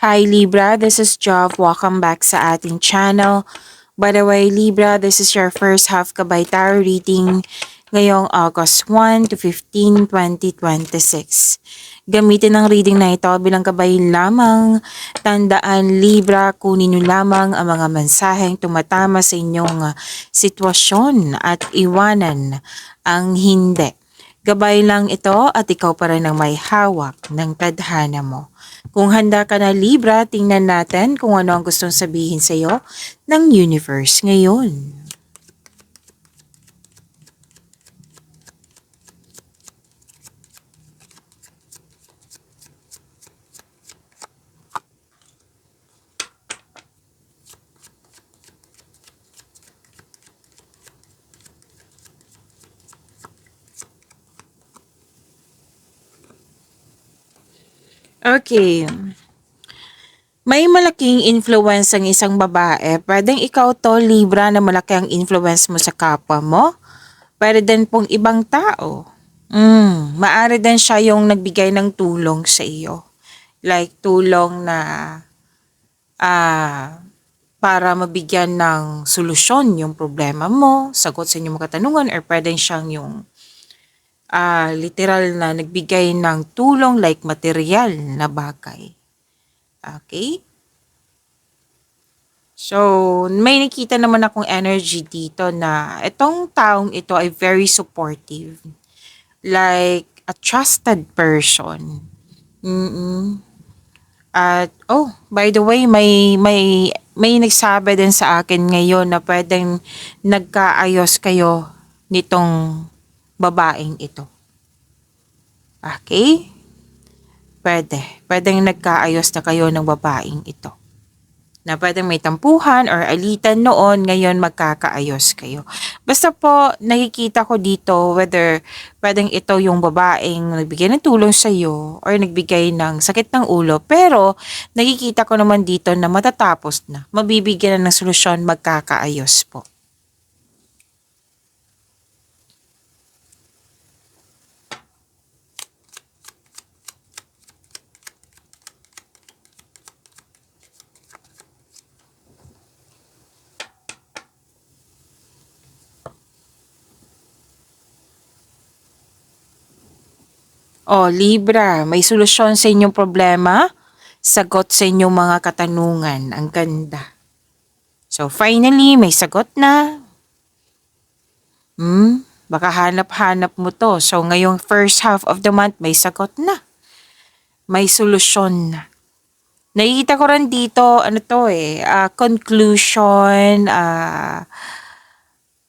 Hi Libra, this is Jov. Welcome back sa ating channel. By the way, Libra, this is your first half Kabay Tarot reading ngayong August 1 to 15, 2026. Gamitin ang reading na ito bilang kabay lamang. Tandaan Libra, kunin nyo lamang ang mga mensaheng tumatama sa inyong sitwasyon at iwanan ang hindi. Gabay lang ito at ikaw pa rin ang may hawak ng tadhana mo. Kung handa ka na Libra, tingnan natin kung ano ang gustong sabihin sa iyo ng universe ngayon. Okay. May malaking influence ang isang babae. Pwedeng ikaw to, Libra, na malaki ang influence mo sa kapwa mo. Pwede din pong ibang tao. Maaari din siya yung nagbigay ng tulong sa iyo. Like tulong na para mabigyan ng solusyon yung problema mo, sagot sa inyong mga katanungan, or pwedeng siyang yung literal na nagbigay ng tulong like material na bagay. Okay? So, may nakita naman akong energy dito na itong taong ito ay very supportive. Like a trusted person. At by the way, may nagsabi din sa akin ngayon na pwedeng nagkaayos kayo nitong babaeng ito. Okay? Pwedeng nagkaayos na kayo ng babaeng ito. Na pwedeng may tampuhan or alitan noon, ngayon magkakaayos kayo. Basta po, nakikita ko dito whether pwedeng ito yung babaeng nagbigay ng tulong sa iyo or nagbigay ng sakit ng ulo. Pero, nakikita ko naman dito na matatapos na. Mabibigyan na ng solusyon, magkakaayos po. Libra, may solusyon sa inyong problema, sagot sa inyong mga katanungan. Ang ganda. So, finally, may sagot na. Baka hanap-hanap mo to. So, ngayong first half of the month, may sagot na. May solusyon na. Nakikita ko rin dito, conclusion,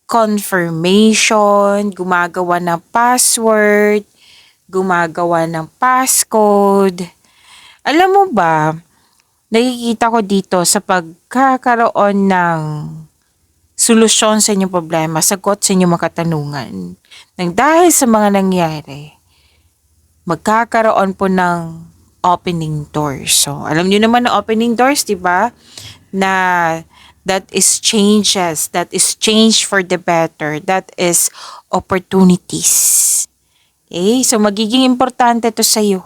confirmation, gumagawa ng password, gumagawa ng passcode. Alam mo ba, nakikita ko dito sa pagkakaroon ng solusyon sa inyong problema, sagot sa inyong mga katanungan. Nang dahil sa mga nangyari, magkakaroon po ng opening doors. So, alam niyo naman na opening doors, di ba? Na that is changes, that is change for the better, that is opportunities. Okay? So, magiging importante to sa iyo.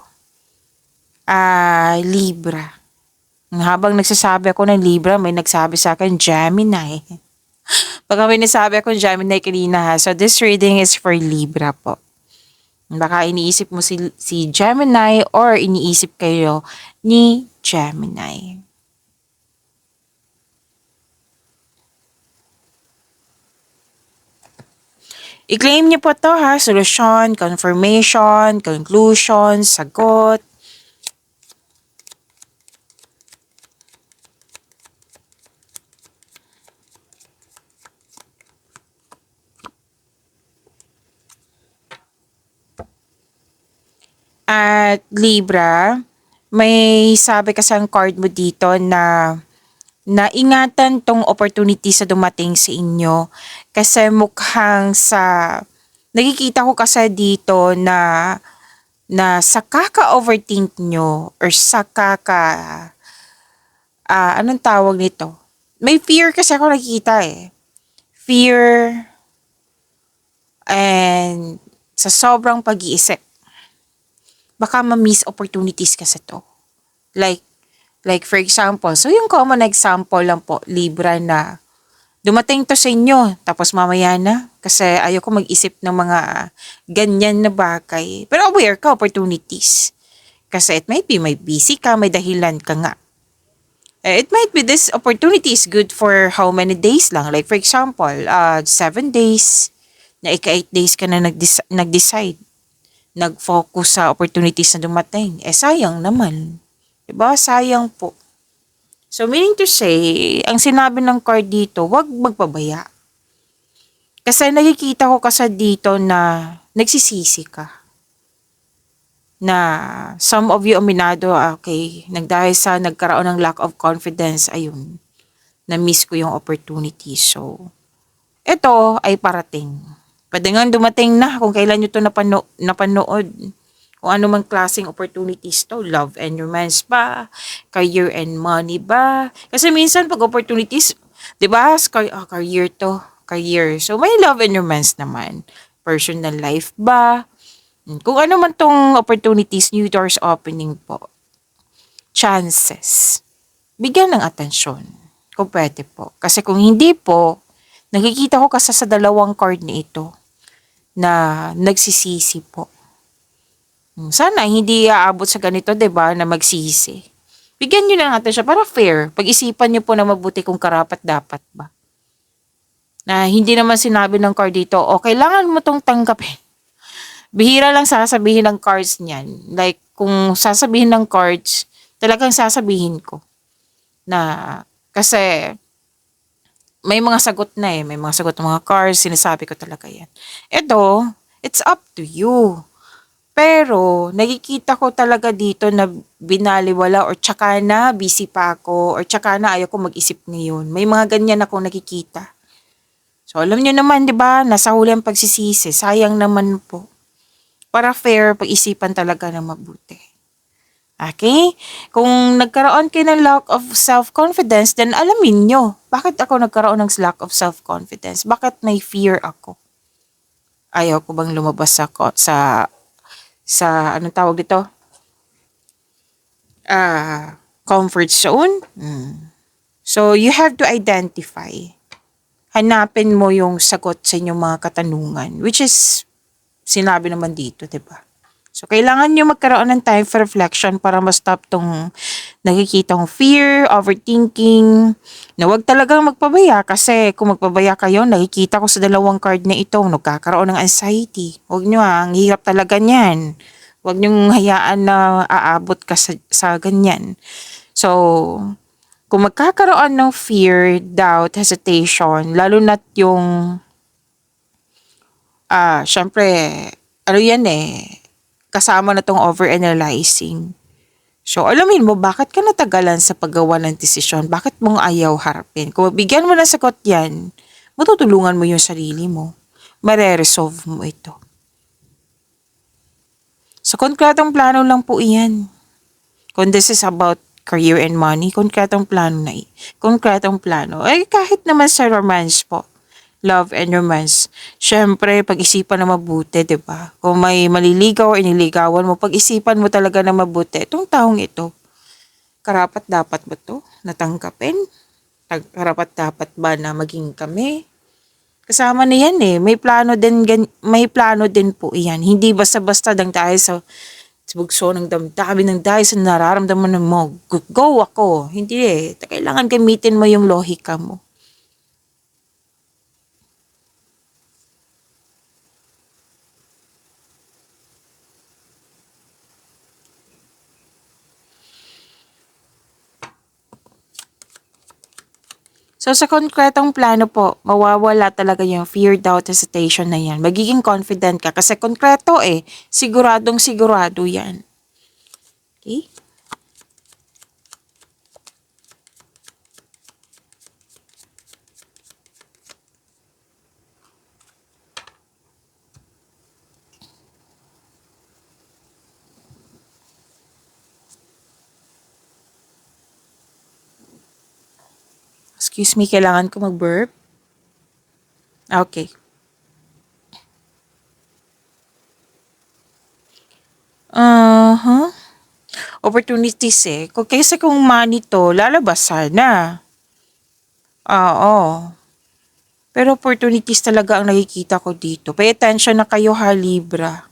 Libra. Habang nagsasabi ako ng Libra, may nagsabi sa akin, Gemini. Baka may nasabi akong Gemini kanina ha. So, this reading is for Libra po. Baka iniisip mo si Gemini or iniisip kayo ni Gemini. I-claim niyo po to ha. Solusyon, confirmation, conclusion, sagot. At Libra, may sabi kasi ang card mo dito na ingatan tong opportunity sa dumating sa inyo kasi mukhang nakikita ko kasi dito na sa kaka-overthink nyo or sa anong tawag nito? May fear kasi ako nakikita Fear and sa sobrang pag-iisip. Baka ma-miss opportunities kasi to. Like Like for example, so yung common example lang po, Libra na dumating to sa inyo, tapos mamaya na. Kasi ayoko mag-isip ng mga ganyan na bagay. Pero aware ka, opportunities. Kasi it might be may busy ka, may dahilan ka nga. It might be this opportunity is good for how many days lang. Like for example, 7 days, na ika 8 days ka na nag-decide. Nag-focus sa opportunities na dumating. Sayang naman. Diba? Sayang po. So, meaning to say, ang sinabi ng card dito, wag magpabaya. Kasi nakikita ko kasi dito na nagsisisi ka. Na some of you aminado, okay, dahil sa nagkaroon ng lack of confidence, ayun, na-miss ko yung opportunity. So, ito ay parating. Pwede nga dumating na kung kailan nyo ito napanood. Kung ano man klaseng opportunities to, love and romance ba, career and money ba. Kasi minsan pag opportunities, di ba, career to, career. So may love and romance naman. Personal life ba, kung ano man tong opportunities, new doors opening po. Chances. Bigyan ng atensyon. Kung pwede po. Kasi kung hindi po, nakikita ko kasi sa dalawang card na ito na nagsisisi po. Sana hindi aabot sa ganito, 'di ba, na magsisi. Bigyan niyo na natin siya para fair. Pag-isipan niyo po na mabuti kung karapat dapat ba. Na hindi naman sinabi ng card dito, o kailangan mo tong tanggapin. Bihira lang sasabihin ng cards niyan. Like, kung sasabihin ng cards, talagang sasabihin ko. Na, kasi, may mga sagot na eh. May mga sagot ng mga cards, sinasabi ko talaga yan. Ito, it's up to you. Pero, nakikita ko talaga dito na binaliwala or tsaka na busy pa ako or tsaka na ayaw ko mag-isip ngayon. May mga ganyan ako nakikita. So, alam nyo naman, di ba, nasa huli ang pagsisisi. Sayang naman po. Para fair, pag-isipan talaga ng mabuti. Okay? Kung nagkaroon kayo ng lack of self-confidence, then alamin nyo, bakit ako nagkaroon ng lack of self-confidence? Bakit may fear ako? Ayaw ko bang lumabas sa anong tawag dito? Comfort zone. So, you have to identify. Hanapin mo yung sagot sa inyong mga katanungan, which is, sinabi naman dito, diba? So, kailangan nyo magkaroon ng time for reflection para ma-stop tong nakikitang fear, overthinking, na wag talagang magpabaya kasi kung magpabaya kayo, nakikita ko sa dalawang card na ito, nagkakaroon ng anxiety. Huwag nyo ang hirap talaga niyan. Huwag nyo hayaan na aabot ka sa ganyan. So, kung magkakaroon ng fear, doubt, hesitation, lalo na't yung, syempre, ano yan eh, kasama na tong overanalyzing. So, alamin mo, bakit ka natagalan sa paggawa ng desisyon? Bakit mong ayaw harapin? Kung mabigyan mo ng sagot yan, matutulungan mo yung sarili mo. Mare-resolve mo ito. So, konkretong plano lang po iyan. Kung this is about career and money, konkretong plano na konkretong plano. Kahit naman sa romance po, love and romance, syempre, pag-isipan na mabuti, di ba? Kung may maliligaw o iniligawan mo, pag-isipan mo talaga na mabuti. Itong taong ito, karapat dapat ba to natanggapin? Karapat dapat ba na maging kami? Kasama na yan eh. May plano din po iyan. Hindi basta-basta dahil sa bugso ng damdamin ng dahil sa nararamdaman mo, go ako. Hindi eh. Kailangan gamitin mo yung lohika mo. So sa konkretong plano po, mawawala talaga yung fear, doubt, hesitation na yan. Magiging confident ka kasi konkreto eh. Siguradong sigurado yan. Okay? Excuse me, kailangan ko mag-burp? Okay. Uh-huh. opportunities eh. Kung money to, lalabas sana. Oo. Pero opportunities talaga ang nakikita ko dito. Pay attention na kayo ha, Libra.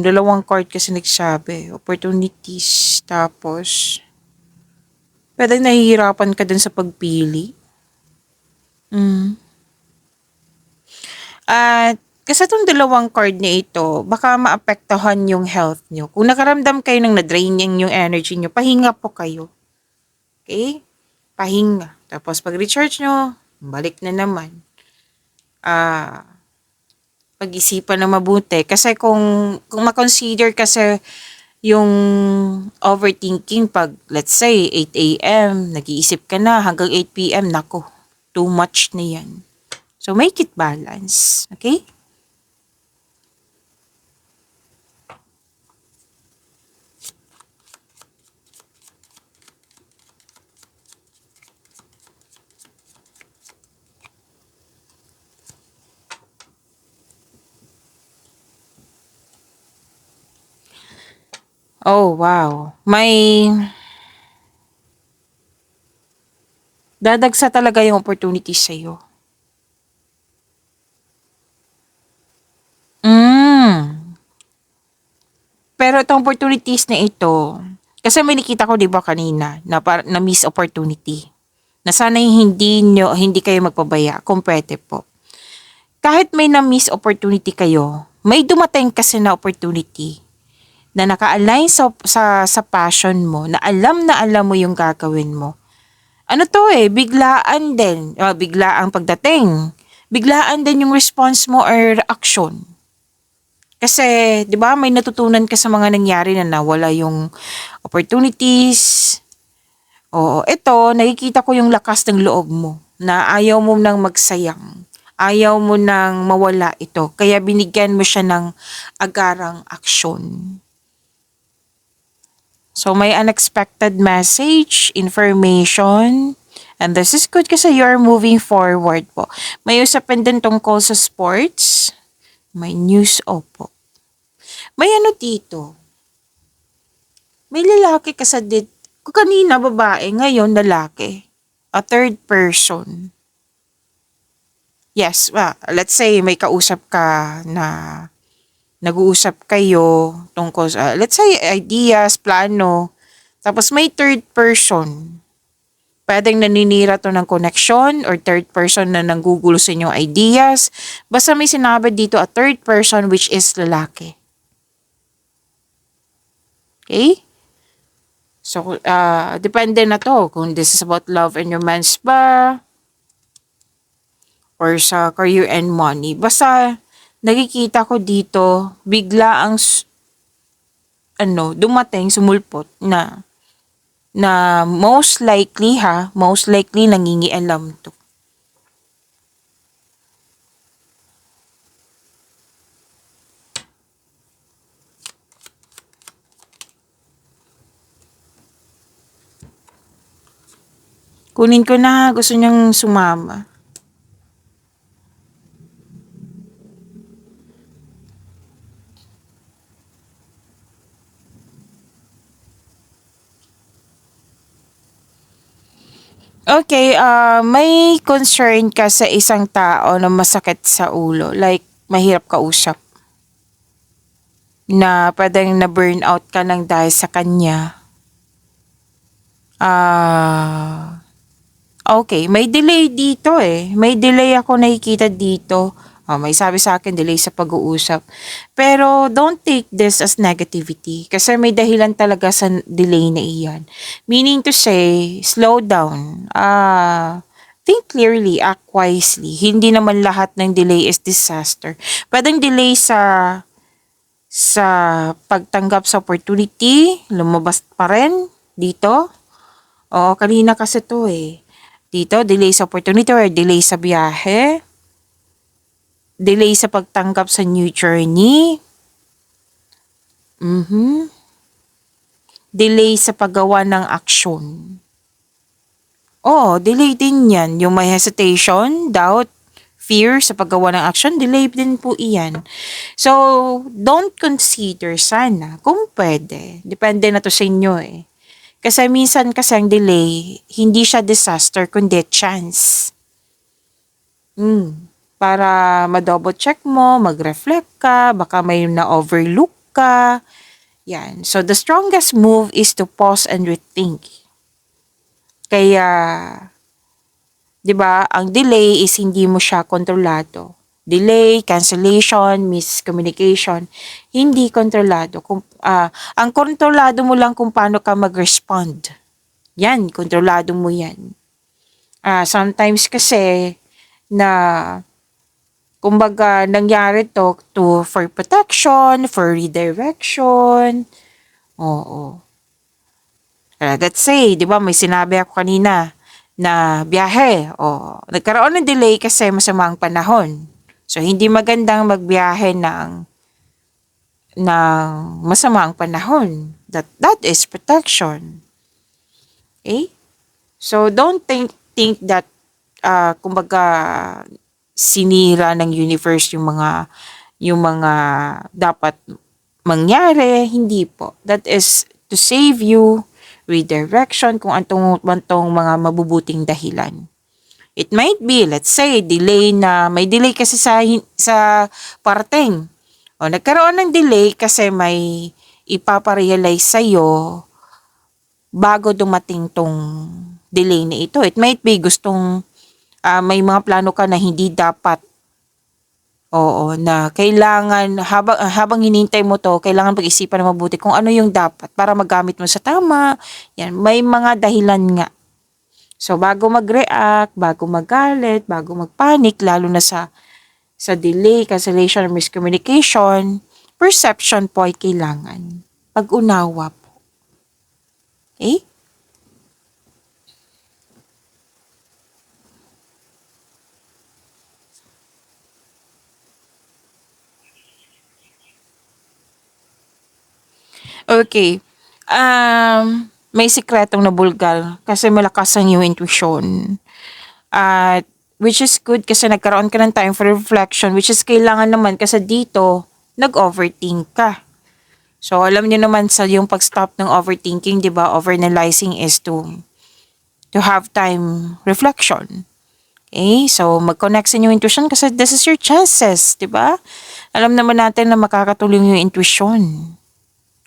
Dalawang card kasi nagsabi. Opportunities. Tapos, pwede nahihirapan ka din sa pagpili. At kasi itong dalawang card na ito, baka maapektuhan yung health nyo. Kung nakaramdam kayo ng na-drain yung energy nyo, pahinga po kayo. Okay? Pahinga. Tapos pag recharge nyo, balik na naman. Pag-isipan na mabuti. Kasi kung ma-consider kasi yung overthinking pag, let's say, 8 a.m., nag-iisip ka na hanggang 8 p.m., nako, too much na yan. So, make it balance. Okay? Oh, wow. May dadagsa talaga yung opportunity sa'yo. Pero itong opportunities na ito, kasi may nakita ko 'di ba kanina na miss opportunity. Na sana'y hindi kayo magpabaya kung pwede po. Kahit may na miss opportunity kayo, may dumating kasi na opportunity na naka-align sa passion mo, na alam mo yung gagawin mo. Ano to biglaan din. Biglaang pagdating. Biglaan din yung response mo or reaction. Kasi, di ba, may natutunan ka sa mga nangyari na nawala yung opportunities. Oo, ito, nakikita ko yung lakas ng loob mo na ayaw mo nang magsayang. Ayaw mo nang mawala ito. Kaya binigyan mo siya ng agarang aksyon. So, may unexpected message, information, and this is good kasi you're moving forward po. May usapin din tungkol sa sports. May news, opo. May ano dito. May lalaki kasi dito. Kanina babae, ngayon lalaki. A third person. Yes, let's say may kausap ka na nag-uusap kayo tungkol sa, let's say, ideas, plano. Tapos may third person. Pwedeng naninira to ng connection or third person na nanggugulo sa inyong ideas. Basta may sinabi dito a third person which is lalaki. Okay? So, depende na to kung this is about love and romance ba or sa career and money. Basta, nakikita ko dito, bigla ang dumating, sumulpot na most likely nangingialam to. Kunin ko na, gusto niyang sumama. Okay, may concern ka sa isang tao na masakit sa ulo, like mahirap kausap, na pwedeng na-burnout ka lang dahil sa kanya. Okay, may delay dito May delay ako nakikita dito. May sabi sa akin, delay sa pag-uusap. Pero don't take this as negativity kasi may dahilan talaga sa delay na iyan. Meaning to say, slow down. Think clearly, act wisely. Hindi naman lahat ng delay is disaster. Pwedeng delay sa pagtanggap sa opportunity, lumabas pa rin dito. Oo, kanina kasi to Dito, delay sa opportunity or delay sa biyahe. Delay sa pagtanggap sa new journey. Delay sa paggawa ng aksyon. Oo, delay din yan. Yung may hesitation, doubt, fear sa paggawa ng action, delay din po iyan. So, don't consider sana kung pwede. Depende na to sa inyo eh. Kasi minsan kasi ang delay, hindi siya disaster kundi chance. Para ma-double check mo, mag-reflect ka, baka may na-overlook ka. Yan. So, the strongest move is to pause and rethink. Kaya, di ba, ang delay is hindi mo siya kontrolado. Delay, cancellation, miscommunication, hindi kontrolado. Ang kontrolado mo lang kung paano ka mag-respond. Yan, kontrolado mo yan. Sometimes kasi na kumbaga nangyari to for protection, for redirection. Oo. Let's say, di ba may sinabi ako kanina na biyahe. Nagkaroon ng delay kasi masama ang panahon. So, hindi magandang magbiyahe ng masama ang panahon. That is protection. Okay? So, don't think that kumbaga sinira ng universe yung mga dapat mangyari. Hindi po. That is to save you, redirection, kung antong mga mabubuting dahilan. It might be, let's say, may delay kasi sa parting. Nagkaroon ng delay kasi may ipaparealize sa'yo bago dumating tong delay na ito. It might be may mga plano ka na hindi dapat. Na kailangan, habang hinintay mo to, kailangan pag-isipan na mabuti kung ano yung dapat para magamit mo sa tama. Yan, may mga dahilan nga. So, bago mag-react, bago magalit, bago magpanic, lalo na sa delay, cancellation, or miscommunication, perception po ay kailangan. Pag-unawa po. Okay? Okay. May sikretong nabulgar kasi malakas ang iyong intuition. At which is good kasi nagkaroon ka ng time for reflection, which is kailangan naman kasi dito nag-overthink ka. So alam niyo naman sa yung pag-stop ng overthinking, 'di ba? Overanalyzing is to have time reflection. Okay? So mag-connect sa inyong intuition kasi this is your chances, 'di ba? Alam naman natin na makakatulong yung intuition.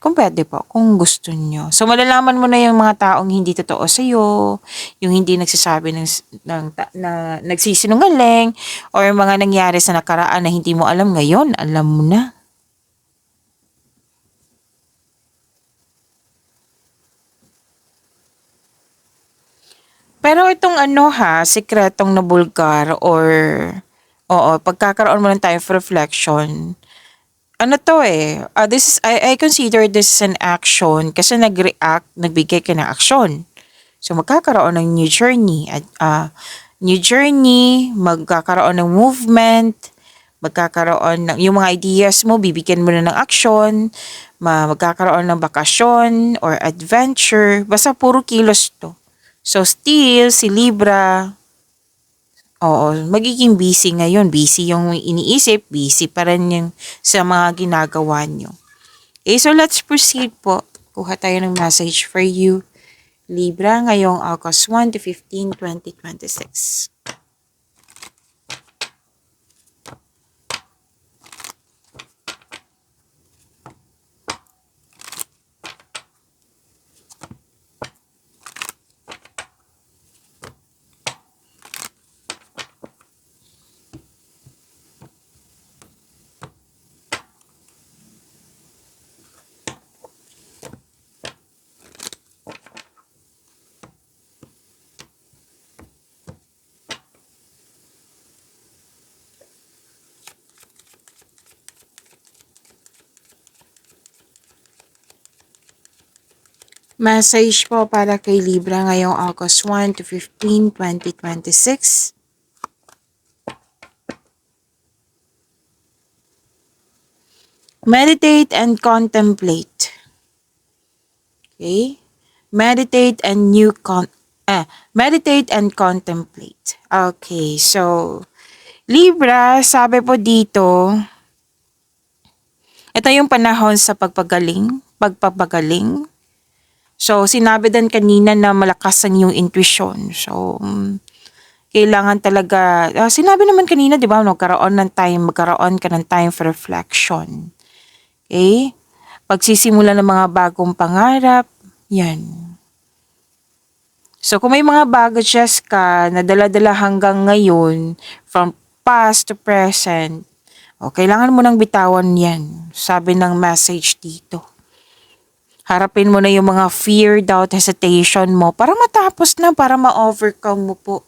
Kung pwede po, kung gusto nyo. So, malalaman mo na yung mga taong hindi totoo sa'yo, yung hindi nagsasabi na nagsisinungaling, or mga nangyari sa nakaraan na hindi mo alam ngayon, alam mo na. Pero itong sikretong nabulgar or, pagkakaroon mo ng time for reflection, I consider this as an action kasi nagbigay ka ng action. So, magkakaroon ng new journey. Magkakaroon ng movement, magkakaroon ng, yung mga ideas mo, bibigyan mo na ng action, magkakaroon ng bakasyon or adventure, basta puro kilos to. So, still, si Libra, magiging busy ngayon. Busy yung iniisip, busy pa rin yung sa mga ginagawa nyo. Okay, so let's proceed po. Kuha tayo ng message for you, Libra, ngayong August 1 to 15, 2026. Message po para kay Libra ngayong August 1 to 15, 2026. Meditate and contemplate. Okay? Meditate and contemplate. Okay, so Libra, sabi po dito, ito yung panahon sa pagpapagaling. So, sinabi din kanina na malakas ang iyong intuition. So, kailangan talaga, sinabi naman kanina, di ba, magkaroon ka ng time for reflection. Okay? Pagsisimula ng mga bagong pangarap, yan. So, kung may mga baggages ka na dala-dala hanggang ngayon, from past to present, kailangan mo nang bitawan yan. Sabi ng message dito. Harapin mo na yung mga fear, doubt, hesitation mo para matapos na, para ma-overcome mo po.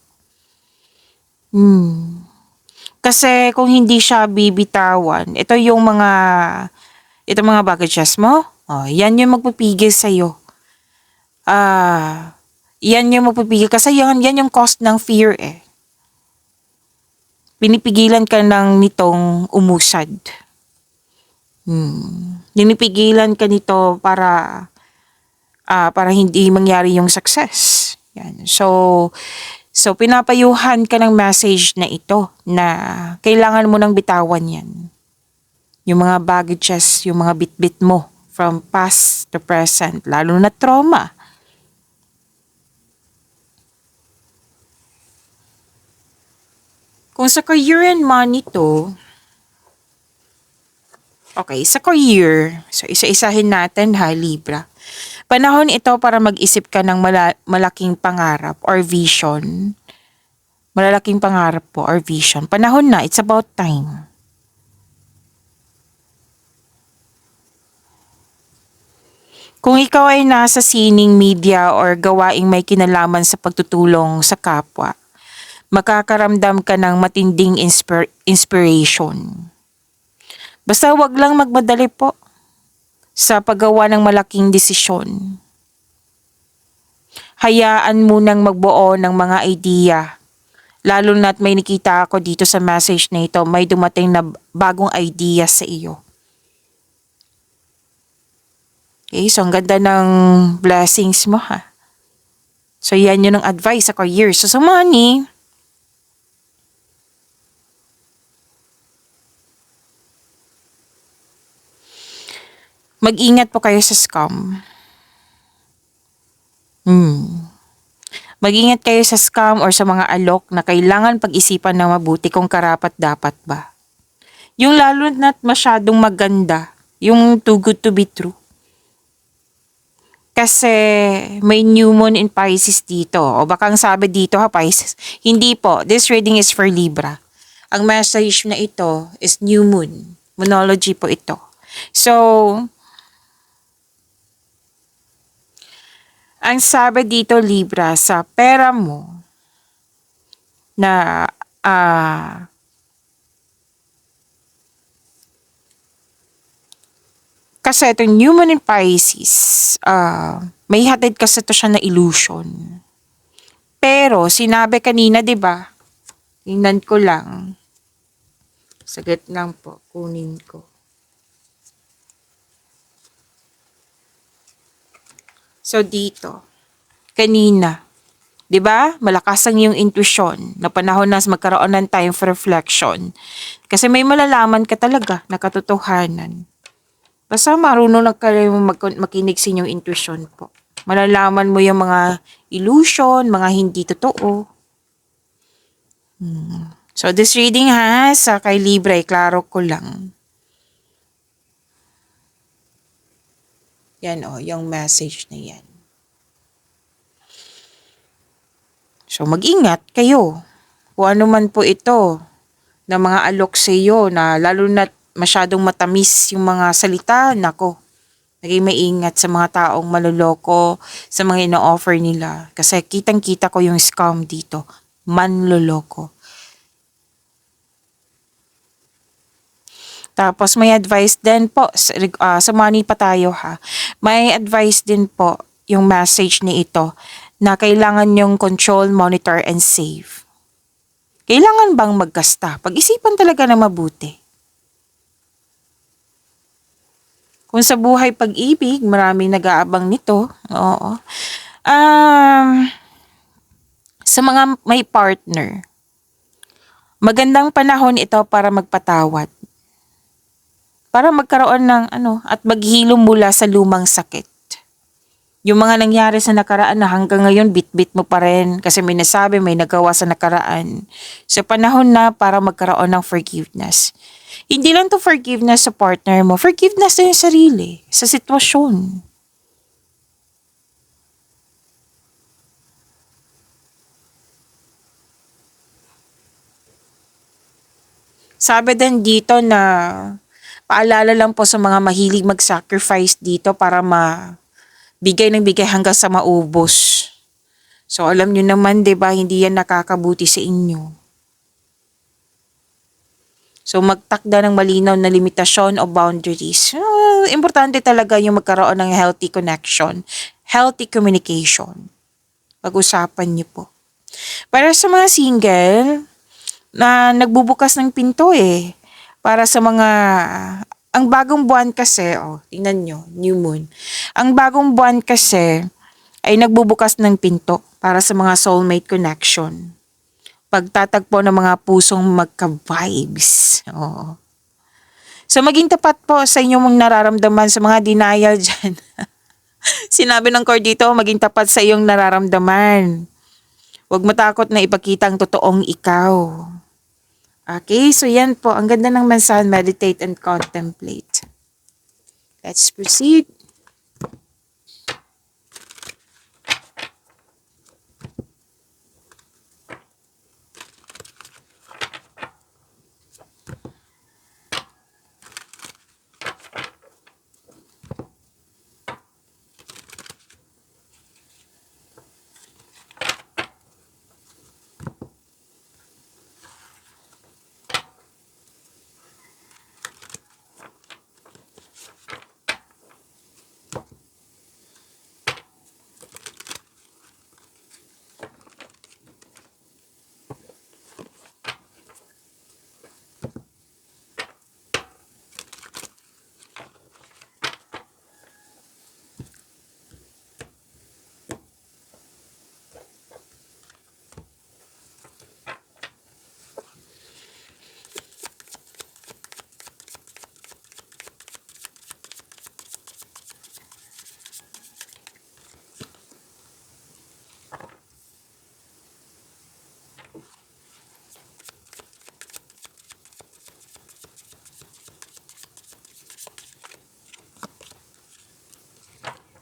Kasi kung hindi siya bibitawan, ito mga baggages mo, yan yung magpipigil sa'yo. Yan yung magpipigil kasi yan yung cost ng fear eh. Pinipigilan ka ng nitong umusad. Pinipigilan ka nito para hindi mangyari yung success. Yan. So pinapayuhan ka ng message na ito na kailangan mo nang bitawan yan. Yung mga baggages, yung mga bitbit mo from past to present, lalo na trauma. Kung sa career and money to, okay, sa career, so isa-isahin natin ha, Libra. Panahon ito para mag-isip ka ng malaking pangarap or vision. Malalaking pangarap po or vision. Panahon na, it's about time. Kung ikaw ay nasa sining media or gawaing may kinalaman sa pagtutulong sa kapwa, makakaramdam ka ng matinding inspiration. Basta wag lang magmadali po sa paggawa ng malaking desisyon. Hayaan mo nang magbuo ng mga idea. Lalo na't may nakita ako dito sa message na ito, may dumating na bagong idea sa iyo. Okay, so ang ganda ng blessings mo ha. So yan yun ang advice sa career. So sa money, mag-ingat po kayo sa scam. Mag-ingat kayo sa scam or sa mga alok na kailangan pag-isipan na mabuti kung karapat-dapat ba. Yung lalo na't masyadong maganda, yung too good to be true. Kasi may new moon in Pisces dito. O baka ang sabi dito ha, Pisces. Hindi po, this reading is for Libra. Ang message na ito is new moon. Moonology po ito. So, ang sabi dito Libra, sa pera mo na kasi itong new moon in Pisces, may hatid kasi ito siya na illusion. Pero sinabi kanina, 'di ba? Tingnan ko lang. Saglit lang po, kunin ko. So dito, kanina, 'di ba? Malakas ang iyong intuition na panahon na magkaroon ng time for reflection. Kasi may malalaman ka talaga na katotohanan. Basta marunong lang kayo makinig sa inyong intuition po. Malalaman mo yung mga illusion, mga hindi totoo. So this reading has, kay Libra, klaro ko lang. Yan yung message na yan. So mag-ingat kayo. Kung ano man po ito, na mga alok sa iyo, na lalo na masyadong matamis yung mga salita, nako, naging maingat sa mga taong maloloko, sa mga ino-offer nila. Kasi kitang-kita ko yung scam dito, manloloko. Tapos may advice din po, sa money pa tayo ha, may advice din po yung message ni ito, na kailangan yung control, monitor, and save. Kailangan bang maggasta? Pag-isipan talaga na mabuti. Kung sa buhay pag-ibig, maraming nag-aabang nito. Oo. Sa mga may partner, Magandang panahon ito para magpatawad. Para magkaroon ng at maghilom mula sa lumang sakit. Yung mga nangyari sa nakaraan na hanggang ngayon bit-bit mo pa rin kasi may nasabi, may nagawa sa nakaraan. Sa panahon na para magkaroon ng forgiveness. Hindi lang to forgiveness sa partner mo, forgiveness sa yung sarili, sa sitwasyon. Sabi din dito na paalala lang po sa mga mahilig mag-sacrifice dito para bigay ng bigay hanggang sa maubos. So alam nyo naman 'di ba hindi yan nakakabuti sa inyo. So magtakda ng malinaw na limitasyon o boundaries. Importante talaga yung magkaroon ng healthy connection, healthy communication. Pag-usapan niyo po. Para sa mga single, na nagbubukas ng pinto para sa mga ang bagong buwan kasi, tingnan nyo, new moon. Ang bagong buwan kasi ay nagbubukas ng pinto para sa mga soulmate connection. Pagtatagpo ng mga pusong magka-vibes. Oo. So maging tapat po sa inyong mga nararamdaman sa mga denial dyan. Sinabi ng core dito, maging tapat sa iyong nararamdaman. Huwag matakot na ipakita ang totoong ikaw. Okay, so yan po. Ang ganda ng mensahe, meditate and contemplate. Let's proceed.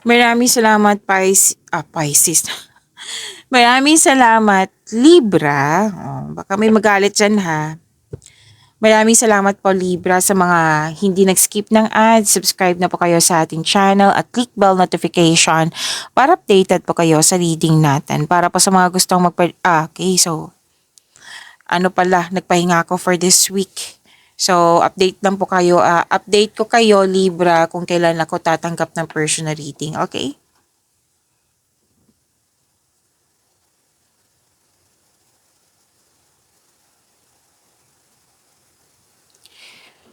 Maraming salamat, Pisces. Maraming salamat, Libra. Baka may magalit dyan ha. Maraming salamat po Libra sa mga hindi nag-skip ng ads. Subscribe na po kayo sa ating channel at click bell notification para updated po kayo sa reading natin. Para po sa mga gustong okay, so nagpahinga ako for this week. So, update ko kayo Libra kung kailan ako tatanggap ng personal reading, okay?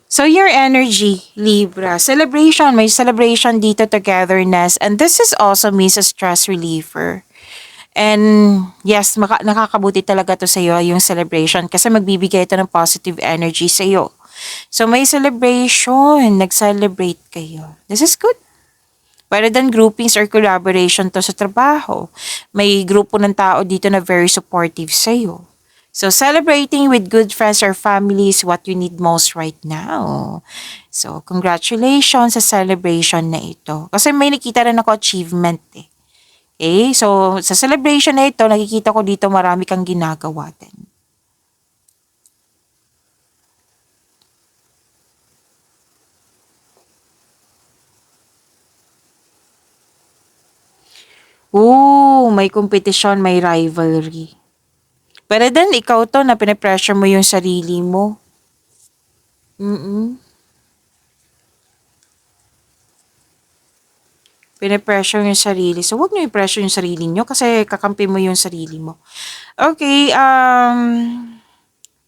So your energy, Libra, celebration, may celebration dito, togetherness, and this is also means a stress reliever. And yes, nakakabuti talaga to sa iyo yung celebration kasi magbibigay ito ng positive energy sa iyo. So may celebration, nag-celebrate kayo. This is good. Rather than groupings or collaboration to sa trabaho, may grupo ng tao dito na very supportive sa iyo. So, celebrating with good friends or family is what you need most right now. So, congratulations sa celebration na ito. Kasi may nakita rin ako achievement Okay? So, sa celebration na ito, nakikita ko dito marami kang ginagawa din. May competition, may rivalry. Pero then, ikaw to na pinapressure mo yung sarili mo. Pinapressure yung sarili. So, huwag niyo i-pressure yung sarili niyo kasi kakampi mo yung sarili mo. Okay,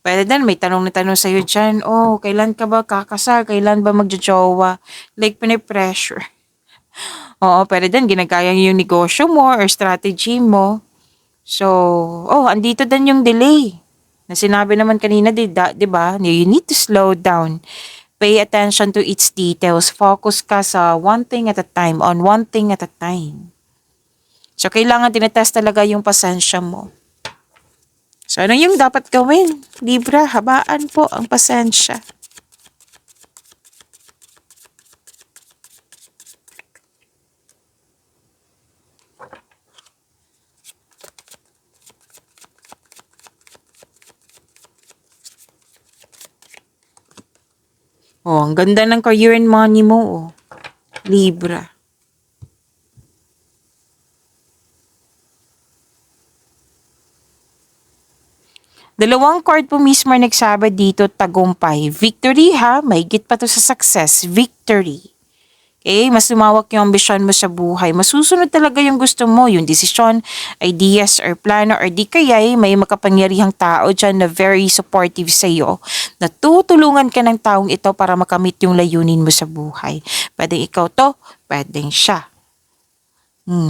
pwede din, may tanong na tanong sa'yo dyan. Kailan ka ba kakasal? Kailan ba magjojowa? Like, pinapressure. Oo, pwede din, ginagaya yung negosyo mo or strategy mo. So, andito din yung delay Na sinabi naman kanina, di ba? You need to slow down. Pay attention to its details. Focus ka sa one thing at a time, on one thing at a time. So, kailangan tinetest talaga yung pasensya mo. So, ano yung dapat gawin? Libra, habaan po ang pasensya. Oh, ang ganda ng career and money mo, oh. Libra. Dalawang card po mismo nagsabi dito, tagumpay. Victory ha, mahigit pa to sa success. Victory. Okay, mas lumawak yung ambisyon mo sa buhay. Masusunod talaga yung gusto mo, yung desisyon, ideas, or plano, or di kaya'y may makapangyarihang tao dyan na very supportive sa iyo. Natutulungan ka ng taong ito para makamit yung layunin mo sa buhay. Pwedeng ikaw to, pwedeng siya.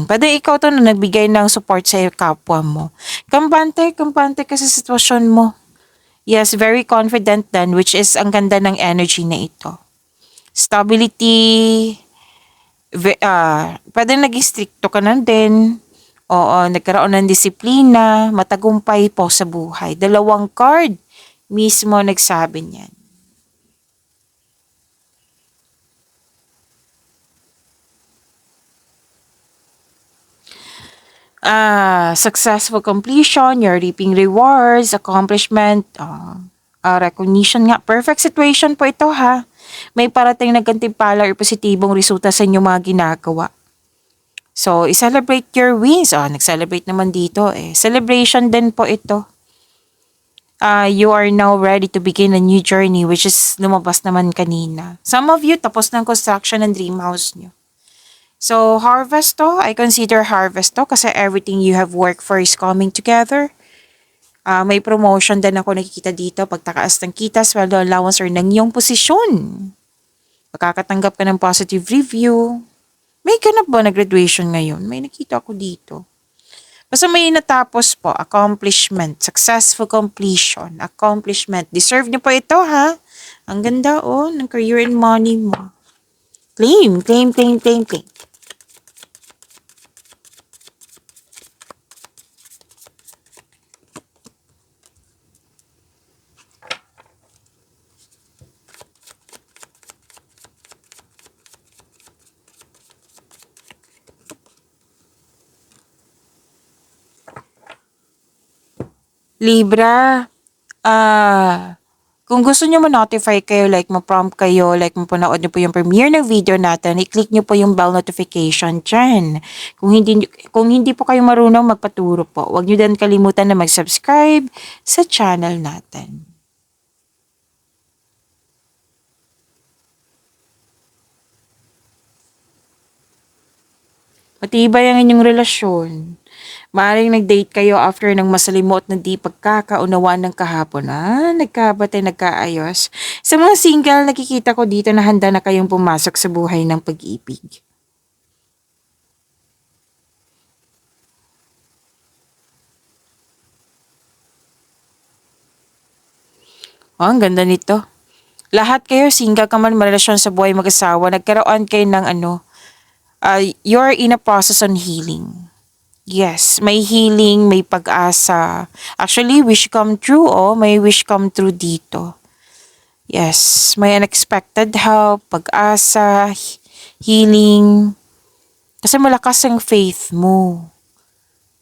Pwede ikaw to na nagbigay ng support sa kapwa mo. Kampante ka sa sitwasyon mo. Yes, very confident then, which is ang ganda ng energy na ito. Stability, pwede naging stricto ka na din. Oo, nagkaroon ng disiplina, matagumpay po sa buhay. Dalawang card mismo nagsabi niyan. Successful completion, you're reaping rewards, accomplishment, recognition nga. Perfect situation po ito ha. May parating na gantimpala or positibong resulta sa inyong mga ginagawa. So, i-celebrate your wins. Nag-celebrate naman dito eh. Celebration din po ito. You are now ready to begin a new journey, which is lumabas naman kanina. Some of you, tapos ng construction ng dream house nyo. So, harvest to, I consider harvest to kasi everything you have worked for is coming together. May promotion din ako nakikita dito, pagtakaas ng kita, sweldo allowance or ng iyong posisyon. Makakatanggap ka ng positive review. May ganap ba na graduation ngayon? May nakita ako dito. Basta may natapos po, accomplishment, successful completion, accomplishment. Deserve niyo po ito ha. Ang ganda ng career and money mo. Claim, claim, claim, claim, claim. Libra, kung gusto nyo ma-notify kayo, like ma-prompt kayo, like mapanood nyo po yung premiere ng video natin, i-click nyo po yung bell notification dyan. Kung hindi po kayo marunong magpaturo po, huwag nyo din kalimutan na mag-subscribe sa channel natin. Matibay ang inyong relasyon. Maaaring nag-date kayo after ng masalimot na di pagkakaunawaan ng kahapon. Nagkabatay, nagkaayos. Sa mga single, nakikita ko dito na handa na kayong pumasok sa buhay ng pag-ibig. Ang ganda nito. Lahat kayo, single ka man, marelasyon sa buhay mag-asawa, nagkaroon kayo ng you're in a process on healing. Yes, may healing, may pag-asa. Actually, wish come true, may wish come true dito. Yes, may unexpected help, pag-asa, healing. Kasi malakas ang faith mo.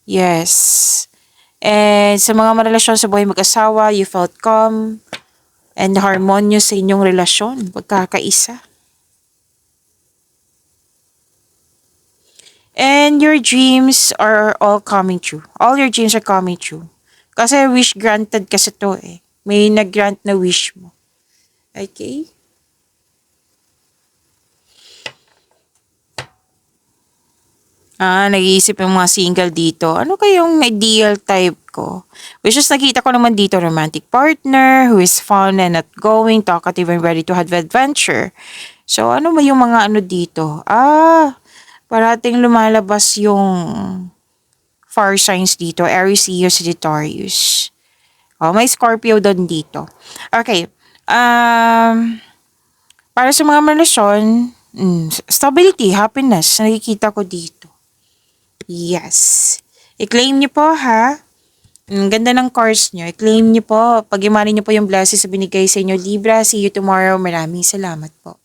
Yes. And sa mga marelasyon sa buhay mag-asawa, you felt calm and harmonious sa inyong relasyon, pagkakaisa. And your dreams are all coming true. All your dreams are coming true. Kasi wish granted kasi to eh. May nag-grant na wish mo. Okay? Nag-iisip yung mga single dito. Ano kayong ideal type ko? Which is nakita ko naman dito, romantic partner, who is fun and outgoing, talkative and ready to have adventure. So, ano ba yung mga ano dito? Parating lumalabas yung fire signs dito, Aries, Leo, Sagittarius. Oh, may Scorpio doon dito. Okay. Para sa mga relasyon, stability, happiness, nakikita ko dito. Yes. I-claim niyo po ha. Ganda ng course niyo. I-claim niyo po. Pag-imanin niyo po yung blessings na binigay sa inyo, Libra. See you tomorrow. Maraming salamat po.